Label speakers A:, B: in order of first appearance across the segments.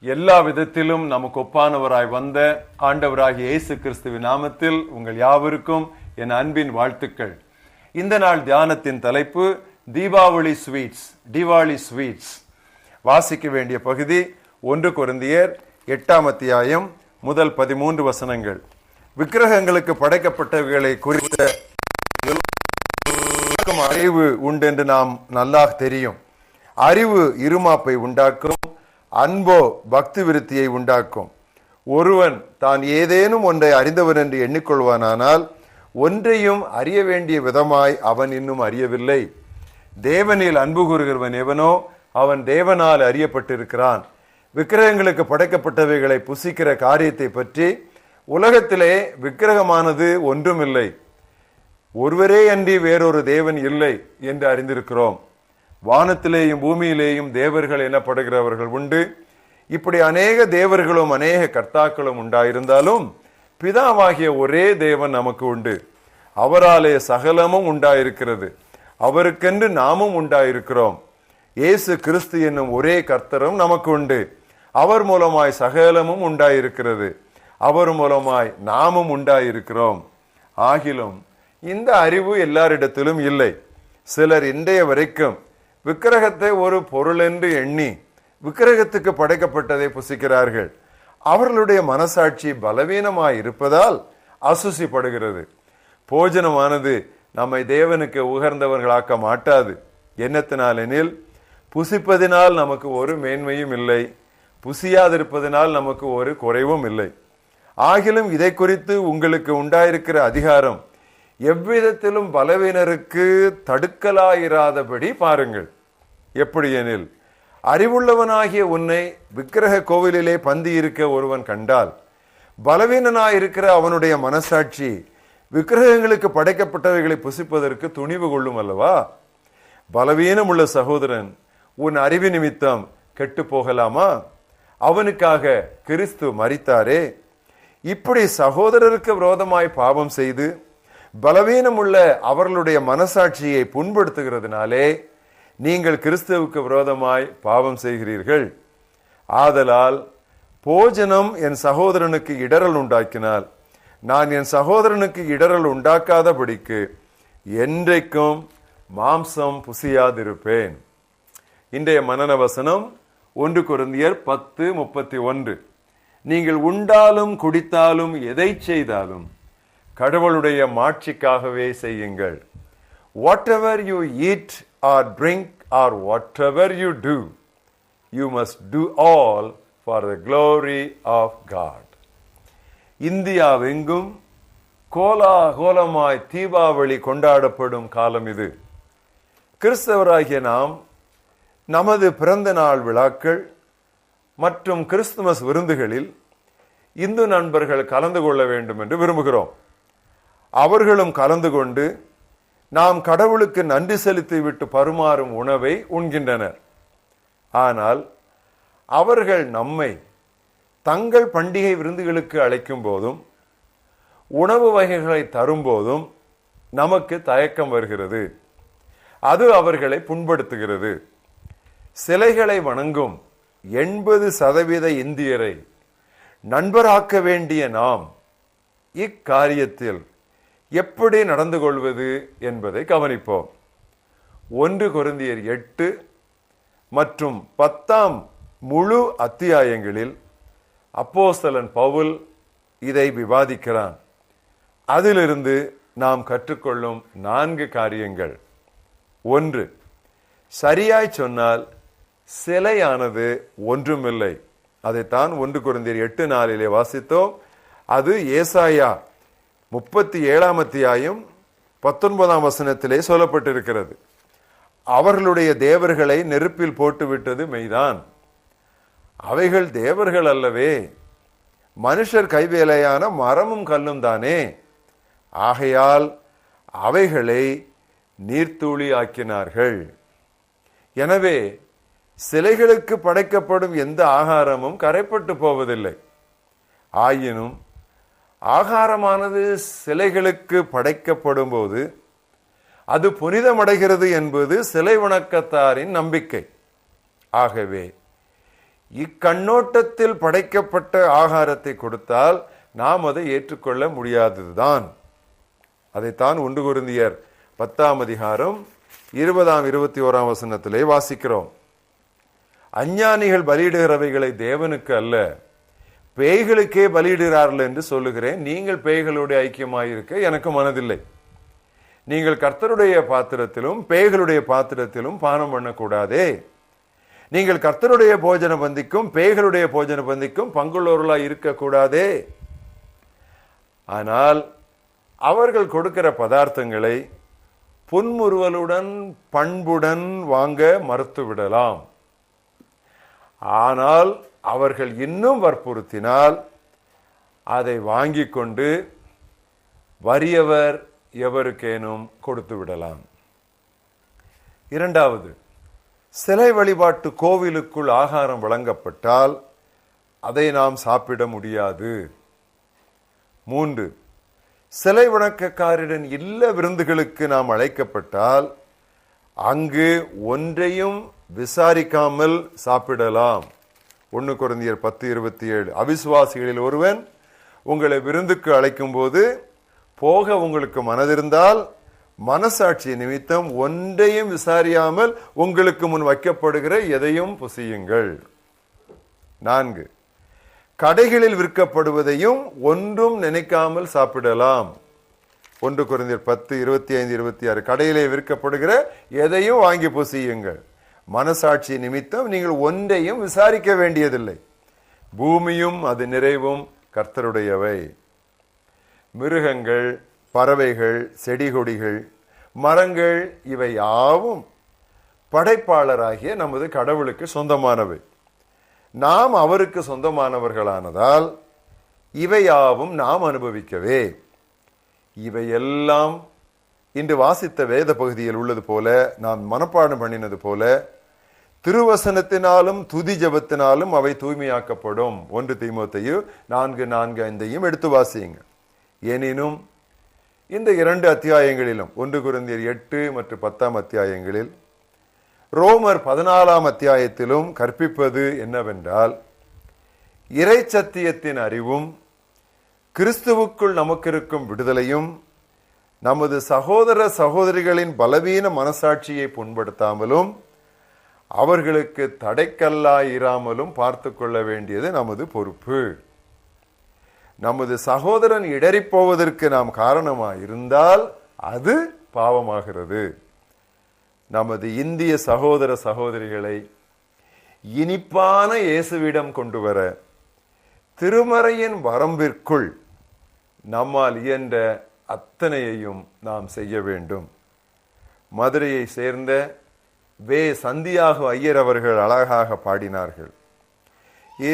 A: எல்லா விதத்திலும் நமக்கு ஒப்பானவராய் வந்த ஆண்டவராகிய இயேசு கிறிஸ்துவின் நாமத்தில் உங்கள் யாவருக்கும் என் அன்பின் வாழ்த்துக்கள். இந்த நாள் தியானத்தின் தலைப்பு தீபாவளி ஸ்வீட்ஸ். வாசிக்க வேண்டிய பகுதி 1 கொரிந்தியர் 8ஆம் அத்தியாயம் முதல் 13 வசனங்கள். விக்கிரகங்களுக்கு படைக்கப்பட்டவைகளை குறித்த அறிவு உண்டு என்று நாம் நல்லா தெரியும். அறிவு இருமாப்பை உண்டாக்கும், அன்போ பக்தி விருத்தியை உண்டாக்கும். ஒருவன் தான் ஏதேனும் ஒன்றை அறிந்தவன் என்று எண்ணிக்கொள்வானானால் ஒன்றையும் அறிய வேண்டிய விதமாய் அவன் இன்னும் அறியவில்லை. தேவனில் அன்பு கூறுகிறவன் எவனோ அவன் தேவனால் அறியப்பட்டிருக்கிறான். விக்கிரகங்களுக்கு படைக்கப்பட்டவைகளை புசிக்கிற காரியத்தை பற்றி உலகத்திலே விக்கிரகமானது ஒன்றுமில்லை, ஒருவரே அன்றி வேறொரு தேவன் இல்லை என்று அறிந்திருக்கிறோம். வானத்திலேயும் பூமியிலேயும் தேவர்கள் எனப்படுகிறவர்கள் உண்டு. இப்படி அநேக தேவர்களும் அநேக கர்த்தாக்களும் உண்டாயிருந்தாலும் பிதாவாகிய ஒரே தேவன் நமக்கு உண்டு. அவராலே சகலமும் உண்டாயிருக்கிறது, அவருக்கென்று நாமும் உண்டாயிருக்கிறோம். இயேசு கிறிஸ்து என்னும் ஒரே கர்த்தரும் நமக்கு உண்டு. அவர் மூலமாய் சகலமும் உண்டாயிருக்கிறது, அவர் மூலமாய் நாமும் உண்டாயிருக்கிறோம். ஆகிலும் இந்த அறிவு எல்லாரிடத்திலும் இல்லை. சிலர் இன்றைய வரைக்கும் விக்கிரகத்தை ஒரு பொருள் என்று எண்ணி விக்கிரகத்துக்கு படைக்கப்பட்டதை புசிக்கிறார்கள். அவர்களுடைய மனசாட்சி பலவீனமாய் இருப்பதால் அசுசிப்படுகிறது. போஜனமானது நம்மை தேவனுக்கு உகர்ந்தவர்களாக்க மாட்டாது. என்னத்தினாலெனில் புசிப்பதினால் நமக்கு ஒரு மேன்மையும் இல்லை, புசியாதிருப்பதனால் நமக்கு ஒரு குறைவும் இல்லை. ஆகிலும் இதை குறித்து உங்களுக்கு உண்டாயிருக்கிற அதிகாரம் எவ்விதத்திலும் பலவீனருக்கு தடுக்கலாயிராதபடி பாருங்கள். எப்படி எனில், அறிவுள்ளவனாகிய உன்னை விக்கிரக கோவிலிலே பந்தி இருக்க ஒருவன் கண்டால் பலவீனனாயிருக்கிற அவனுடைய மனசாட்சி விக்கிரகங்களுக்கு படைக்கப்பட்டவைகளை புசிப்பதற்கு துணிவு கொள்ளும் அல்லவா? பலவீனம் உள்ள சகோதரன் உன் அறிவு நிமித்தம் கெட்டு போகலாமா? அவனுக்காக கிறிஸ்து மரித்தாரே. இப்படி சகோதரருக்கு விரோதமாய் பாவம் செய்து பலவீனம் உள்ள அவர்களுடைய மனசாட்சியை புண்படுத்துகிறதுனாலே நீங்கள் கிறிஸ்துவுக்கு விரோதமாய் பாவம் செய்கிறீர்கள். ஆதலால் போஜனம் என் சகோதரனுக்கு இடரல் உண்டாக்கினால் நான் என் சகோதரனுக்கு இடரல் உண்டாக்காதபடிக்கு என்றைக்கும் மாம்சம் புசியாதிருப்பேன். இன்றைய மனன வசனம் 1 கொரிந்தியர் 10:31. நீங்கள் உண்டாலும் குடித்தாலும் எதை செய்தாலும் கடவுளுடைய மாட்சிக்காகவே செய்யுங்கள். Whatever you eat or drink or whatever you do, you must do all for the glory of God. இந்தியாவெங்கும் கோலாகோலமாய் Deepavali கொண்டாடப்படும் காலம் இது. கிறிஸ்தவராகிய நாம் நமது பிறந்த நாள் விழாக்கள் மற்றும் கிறிஸ்துமஸ் விருந்துகளில் இந்து நண்பர்கள் கலந்து கொள்ள வேண்டும் என்று விரும்புகிறோம். அவர்களும் கலந்து கொண்டு நாம் கடவுளுக்கு நன்றி செலுத்தி விட்டு பருமாறும் உணவை உண்கின்றனர். ஆனால் அவர்கள் நம்மை தங்கள் பண்டிகை விருந்துகளுக்கு அழைக்கும் போதும் உணவு வகைகளை தரும் போதும் நமக்கு தயக்கம் வருகிறது. அது அவர்களை புண்படுத்துகிறது. சிலைகளை வணங்கும் 80% இந்தியரை நண்பராக்க வேண்டிய நாம் இக்காரியத்தில் எப்படி நடந்து கொள்வது என்பதை கவனிப்போம். 1 கொரிந்தியர் 8 மற்றும் 10ஆம் முழு அத்தியாயங்களில் அப்போஸ்தலன் பவுல் இதை விவாதிக்கிறான். அதிலிருந்து நாம் கற்றுக்கொள்ளும் 4 காரியங்கள். 1, சரியாய் சொன்னால் சிலையானது ஒன்றுமில்லை. அதைத்தான் 1 கொரிந்தியர் 8:4 வாசித்தோம். அது ஏசாயா 37ஆம் அத்தியாயம் 19ஆம் வசனத்திலே சொல்லப்பட்டிருக்கிறது. அவர்களுடைய தேவர்களை நெருப்பில் போட்டுவிட்டது மெய்தான், அவைகள் தேவர்கள் அல்லவே, மனுஷர் கைவேலையான மரமும் கல்லும் தானே. ஆகையால் அவைகளை நீர்த்தூளி ஆக்கினார்கள். எனவே சிலைகளுக்கு படைக்கப்படும் எந்த ஆகாரமும் கரைப்பட்டு போவதில்லை. ஆயினும் ஆகாரமானது சிலைகளுக்கு படைக்கப்படும் போது அது புனிதமடைகிறது என்பது சிலை வணக்கத்தாரின் நம்பிக்கை. ஆகவே இக்கண்ணோட்டத்தில் படைக்கப்பட்ட ஆகாரத்தை கொடுத்தால் நாம் அதை ஏற்றுக்கொள்ள முடியாததுதான். அதைத்தான் 1 கொரிந்தியர் 10:20-21 வாசிக்கிறோம். அஞ்ஞானிகள் பலியிடுகிறவைகளை தேவனுக்கு அல்ல, பேய்களுக்கே பலியிடுகிறார்கள் என்று சொல்லுகிறேன். நீங்கள் பேய்களோடு ஐக்கியமாயிருக்க எனக்கு மனதில்லை. நீங்கள் கர்த்தருடைய பாத்திரத்திலும் பேய்களுடைய பாத்திரத்திலும் பானம் பண்ணக்கூடாதே. நீங்கள் கர்த்தருடைய போஜன பந்திக்கும் பேய்களுடைய போஜன பந்திக்கும் பங்குள்ளவர்களாய் இருக்கக்கூடாதே. ஆனால் அவர்கள் கொடுக்கிற பதார்த்தங்களை புன்முறுவலுடன் பண்புடன் வாங்க மறுத்து விடலாம். ஆனால் அவர்கள் இன்னும் வற்புறுத்தினால் அதை வாங்கி கொண்டு வறியவர் எவருக்கேனும் கொடுத்து விடலாம். இரண்டாவது, சிலை வழிபாட்டு கோவிலுக்குள் ஆகாரம் வழங்கப்பட்டால் அதை நாம் சாப்பிட முடியாது. 3, சிலை வணக்கக்காரரின் இல்ல விருந்துகளுக்கு நாம் அழைக்கப்பட்டால் அங்கு ஒன்றையும் விசாரிக்காமல் சாப்பிடலாம். 1 கொரிந்தியர் 10:27. அவிசுவாசிகளில் ஒருவன் உங்களை விருந்துக்கு அழைக்கும் போது போக உங்களுக்கு மனதிருந்தால் மனசாட்சி நிமித்தம் ஒன்றையும் விசாரியாமல் உங்களுக்கு முன் வைக்கப்படுகிற எதையும் புசியுங்கள். 4, கடைகளில் விற்கப்படுவதையும் ஒன்றும் நினைக்காமல் சாப்பிடலாம். 1 கொரிந்தியர் 10:25-26. கடையிலே விற்கப்படுகிற எதையும் வாங்கி புசியுங்கள். மனசாட்சி நிமித்தம் நீங்கள் ஒன்றையும் விசாரிக்க வேண்டியதில்லை. பூமியும் அது நிறைவும் கர்த்தருடையவை. மிருகங்கள், பறவைகள், செடி கொடிகள், மரங்கள் இவை யாவும் படைப்பாளராகிய நமது கடவுளுக்கு சொந்தமானவை. நாம் அவருக்கு சொந்தமானவர்களானதால் இவையாவும் நாம் அனுபவிக்கவே. இவையெல்லாம் இன்று வாசித்த வேத பகுதியில் உள்ளது போல, நாம் மனப்பாடம் பண்ணினது போல, திருவசனத்தினாலும் துதி ஜபத்தினாலும் அவை தூய்மையாக்கப்படும். 1 தீமோத்தேயு 4:4-5 எடுத்து வாசியுங்க. எனினும் இந்த 2 அத்தியாயங்களிலும் 1 கொரிந்தியர் 8 மற்றும் 10 அத்தியாயங்களில், ரோமர் 14 அத்தியாயத்திலும் கற்பிப்பது என்னவென்றால், இறை சத்தியத்தின் அறிவும் கிறிஸ்துவுக்குள் நமக்கு இருக்கும் விடுதலையும் நமது சகோதர சகோதரிகளின் பலவீன மனசாட்சியை புண்படுத்தாமலும் அவர்களுக்கு தடைக்கல்லாயிராமலும் பார்த்து கொள்ள வேண்டியது நமது பொறுப்பு. நமது சகோதரன் இடறிப் போவதற்கு நாம் காரணமாயிருந்தால் அது பாவமாகிறது. நமது இந்திய சகோதர சகோதரிகளை இனிப்பான இயேசுவிடம் கொண்டு வர திருமறையின் வரம்பிற்குள் நம்மால் இயன்ற அத்தனையையும் நாம் செய்ய வேண்டும். மதுரையை சேர்ந்த வே. சந்தியாகு ஐயர் அவர்கள் அழகாக பாடினார்கள்.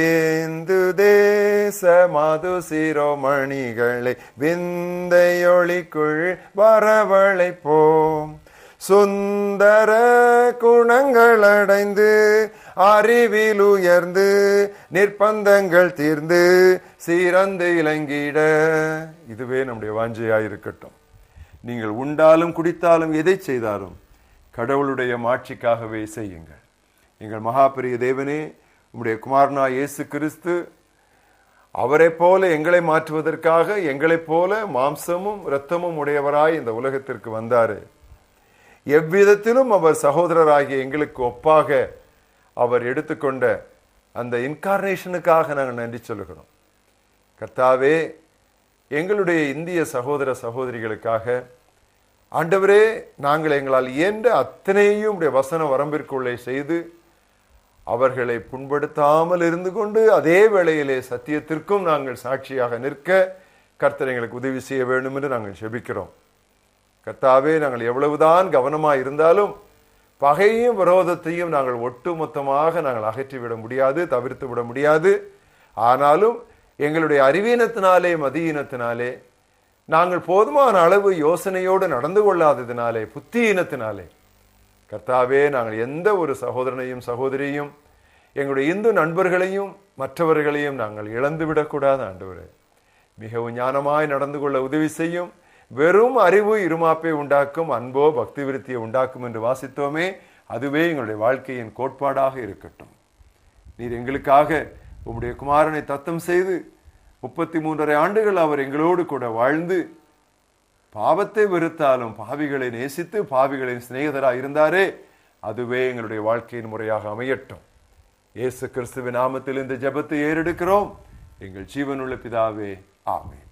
A: இந்து தேச மது சிரோமணிகளை விந்தையொளிக்குள் வரவழைப்போம், சுந்தர குணங்கள் அடைந்து அறிவில் உயர்ந்து நிர்பந்தங்கள் தீர்ந்து சீரந்து இலங்கிட. இதுவே நம்முடைய வாஞ்சையாயிருக்கட்டும். நீங்கள் உண்டாலும் குடித்தாலும் எதை செய்தாலும் கடவுளுடைய மாட்சிக்காகவே செய்யுங்கள். எங்கள் மகாபெரிய தேவனே, உம்முடைய குமாரனா இயேசு கிறிஸ்து அவரை போல எங்களை மாற்றுவதற்காக எங்களைப் போல மாம்சமும் இரத்தமும் உடையவராய் இந்த உலகத்திற்கு வந்தாரு. எவ்விதத்திலும் அவர் சகோதரராகிய எங்களுக்கு ஒப்பாக அவர் எடுத்துக்கொண்ட அந்த இன்கார்னேஷனுக்காக நாங்கள் நன்றி சொல்லுகிறோம். கர்த்தாவே, எங்களுடைய இந்திய சகோதர சகோதரிகளுக்காக ஆண்டவரே, நாங்கள் எங்களால் இயன்ற அத்தனையும் உடைய வசன வரம்பிற்குள்ளே செய்து அவர்களை புண்படுத்தாமல் இருந்து கொண்டு அதே வேளையிலே சத்தியத்திற்கும் நாங்கள் சாட்சியாக நிற்க கர்த்தர் எங்களுக்கு உதவி செய்ய வேண்டும் என்று நாங்கள் ஜெபிக்கிறோம். கர்த்தாவே, நாங்கள் எவ்வளவுதான் கவனமாக இருந்தாலும் பகையும் விரோதத்தையும் நாங்கள் ஒட்டுமொத்தமாக நாங்கள் அகற்றிவிட முடியாது, தவிர்த்து விட முடியாது. ஆனாலும் எங்களுடைய அறிவீனத்தினாலே மதியீனத்தினாலே நாங்கள் போதுமான அளவு யோசனையோடு நடந்து கொள்ளாததினாலே புத்தியீனத்தினாலே கர்த்தாவே, நாங்கள் எந்த ஒரு சகோதரனையும் சகோதரியையும் எங்களுடைய இந்து நண்பர்களையும் மற்றவர்களையும் நாங்கள் இழந்துவிடக்கூடாது. ஆண்டவரே, மிகவும் ஞானமாய் நடந்து கொள்ள உதவி செய்யும். வெறும் அறிவு இருமாப்பை உண்டாக்கும், அன்போ பக்தி விருத்தியை உண்டாக்கும் என்று வாசித்தோமே, அதுவே எங்களுடைய வாழ்க்கையின் கோட்பாடாக இருக்கட்டும். நீர் எங்களுக்காக உம்முடைய குமாரனை தத்தம் செய்து 33.5 ஆண்டுகள் அவர் எங்களோடு கூட வாழ்ந்து பாவத்தை வெறுத்தாலும் பாவிகளை நேசித்து பாவிகளின் சிநேகிதராக இருந்தாரே, அதுவே எங்களுடைய வாழ்க்கையின் முறையாக அமையட்டும். இயேசு கிறிஸ்துவின் நாமத்தில் இந்த ஜெபத்தை ஏறெடுக்கிறோம். எங்கள் ஜீவனுள்ள பிதாவே, ஆமென்.